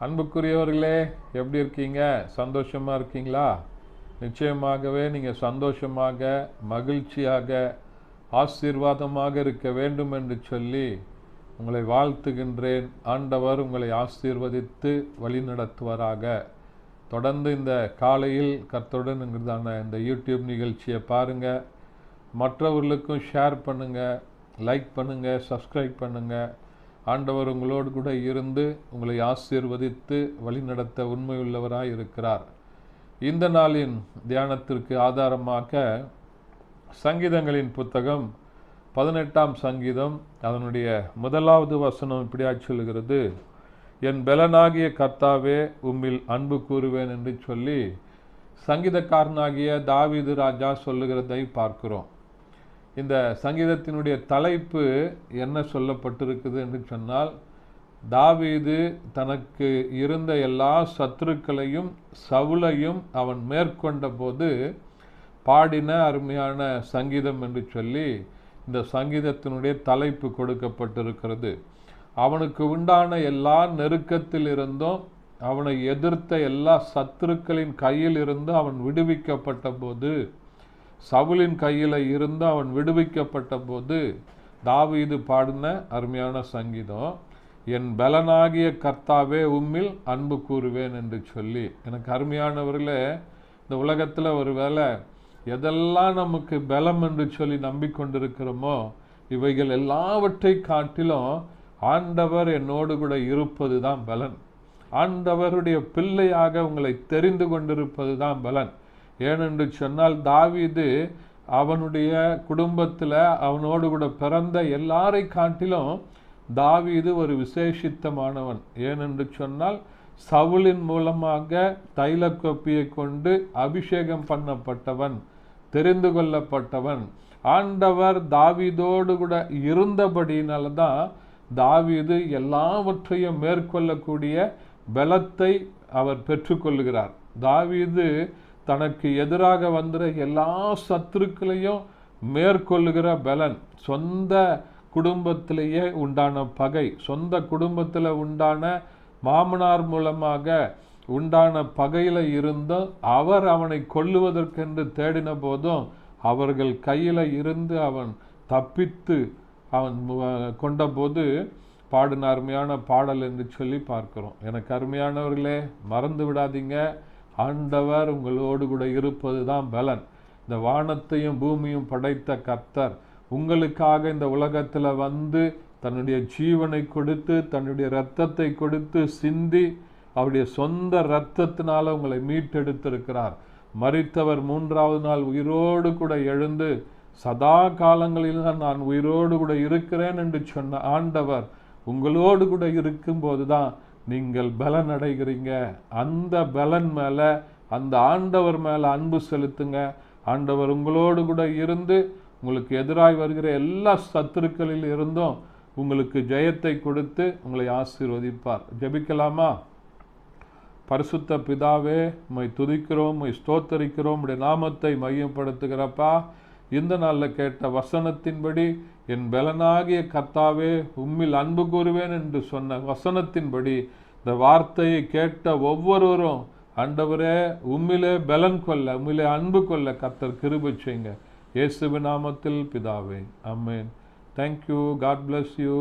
அன்புக்குரியவர்களே, எப்படி இருக்கீங்க? சந்தோஷமாக இருக்கீங்களா? நிச்சயமாகவே நீங்கள் சந்தோஷமாக, மகிழ்ச்சியாக, ஆசீர்வாதமாக இருக்க வேண்டும் என்று சொல்லி உங்களை வாழ்த்துகின்றேன். ஆண்டவர் உங்களை ஆசீர்வதித்து வழிநடத்துவாராக. தொடர்ந்து இந்த காலையில் கர்த்தருடன் இந்த யூடியூப் நிகழ்ச்சியை பாருங்கள், மற்றவர்களுக்கும் ஷேர் பண்ணுங்கள், லைக் பண்ணுங்கள், சப்ஸ்கிரைப் பண்ணுங்கள். ஆண்டவர் உங்களோடு கூட இருந்து உங்களை ஆசீர்வதித்து வழிநடத்த உண்மையுள்ளவராய் இருக்கிறார். இந்த நாளின் தியானத்திற்கு ஆதாரமாக சங்கீதங்களின் புத்தகம் 18ஆம் சங்கீதம் அதனுடைய 1வது வசனம் இப்படியாக சொல்கிறது, என் பெலனாகிய கர்த்தாவே உம்மில் அன்பு கூறுவேன் என்று சொல்லி சங்கீதக்காரனாகிய தாவீது ராஜா சொல்லுகிறதை பார்க்கிறோம். இந்த சங்கீதத்தினுடைய தலைப்பு என்ன சொல்லப்பட்டிருக்குது என்று சொன்னால், தாவீது தனக்கு இருந்த எல்லா சத்துருக்களையும் சவுலையும் அவன் மேற்கொண்ட போது பாடின அருமையான சங்கீதம் என்று சொல்லி இந்த சங்கீதத்தினுடைய தலைப்பு கொடுக்கப்பட்டிருக்கிறது. அவனுக்கு உண்டான எல்லா நெருக்கத்தில் இருந்தும் அவனை எதிர்த்த எல்லா சத்துருக்களின் கையில் இருந்து அவன் விடுவிக்கப்பட்ட போது, சவுலின் கையில் இருந்து அவன் விடுவிக்கப்பட்ட போது தாவீது பாடின அருமையான சங்கீதம், என் பலனாகிய கர்த்தாவே உம்மில் அன்பு கூறுவேன் என்று சொல்லி. எனக்கு அருமையானவர்களே, இந்த உலகத்தில் ஒரு வேளை எதெல்லாம் நமக்கு பலம் என்று சொல்லி நம்பிக்கொண்டிருக்கிறோமோ இவைகள் எல்லாவற்றை காட்டிலும் ஆண்டவர் என்னோடு கூட இருப்பது தான் பலன். ஆண்டவருடைய பிள்ளையாக உங்களை தெரிந்து கொண்டிருப்பது தான் பலன். ஏனென்று சொன்னால், தாவீது அவனுடைய குடும்பத்தில் அவனோடு கூட பிறந்த எல்லாரை காட்டிலும் தாவீது ஒரு விசேஷித்தமானவன். ஏனென்று சொன்னால், சவுலின் மூலமாக தைல கொப்பியை கொண்டு அபிஷேகம் பண்ணப்பட்டவன், தெரிந்து கொள்ளப்பட்டவன். ஆண்டவர் தாவீதோடு கூட இருந்தபடியினால தான் தாவீது எல்லாவற்றையும் மேற்கொள்ளக்கூடிய பலத்தை அவர் பெற்றுக்கொள்ளுகிறார். தாவீது தனக்கு எதிராக வந்துற எல்லா சத்துருக்களையும் மேற்கொள்ளுகிற பலன், சொந்த குடும்பத்திலேயே உண்டான பகை, சொந்த குடும்பத்தில் உண்டான மாமனார் மூலமாக உண்டான பகையில் இருந்தும் அவர் அவனை கொல்லுவதற்கென்று தேடின போதும் அவர்கள் கையில் இருந்து அவன் தப்பித்து அவன் கொண்ட போது பாடின அருமையான பாடல் என்று சொல்லி பார்க்கிறோம். எனக்கு அருமையானவர்களே, மறந்து விடாதீங்க, ஆண்டவர் உங்களோடு கூட இருப்பது தான் பலன். இந்த வானத்தையும் பூமியும் படைத்த கர்த்தர் உங்களுக்காக இந்த உலகத்தில் வந்து தன்னுடைய ஜீவனை கொடுத்து தன்னுடைய இரத்தத்தை கொடுத்து சிந்தி அவருடைய சொந்த இரத்தத்தினால உங்களை மீட்டெடுத்திருக்கிறார். மரித்தவர் 3வது நாள் உயிரோடு கூட எழுந்து சதா காலங்களில் நான் உயிரோடு கூட இருக்கிறேன் என்று சொன்ன ஆண்டவர் உங்களோடு கூட இருக்கும்போது தான் நீங்கள் பலன் அடைகிறீங்க. அந்த பலன் மேலே, அந்த ஆண்டவர் மேலே அன்பு செலுத்துங்க. ஆண்டவர் உங்களோடு கூட இருந்து உங்களுக்கு எதிராய் வருகிற எல்லா சத்துருக்களில் இருந்தும் உங்களுக்கு ஜெயத்தை கொடுத்து உங்களை ஆசீர்வதிப்பார். ஜெபிக்கலாமா? பரிசுத்த பிதாவே, உம்மை துதிக்கிறோம், உம்மை ஸ்தோத்தரிக்கிறோம். உம்முடைய நாமத்தை மையப்படுத்துகிறப்பா, இந்த நாளில் கேட்ட வசனத்தின்படி என் பலனாகிய கர்த்தாவே உம்மில் அன்பு கூறுவேன் என்று சொன்ன வசனத்தின்படி இந்த வார்த்தையை கேட்ட ஒவ்வொருவரும் ஆண்டவரே உம்மிலே பலன் கொள்ள, உம்மிலே அன்பு கொள்ள கர்த்தர் கிருபை செய்யுங்க. இயேசுவின் நாமத்தில் பிதாவே, ஆமென். தேங்க்யூ. God bless you.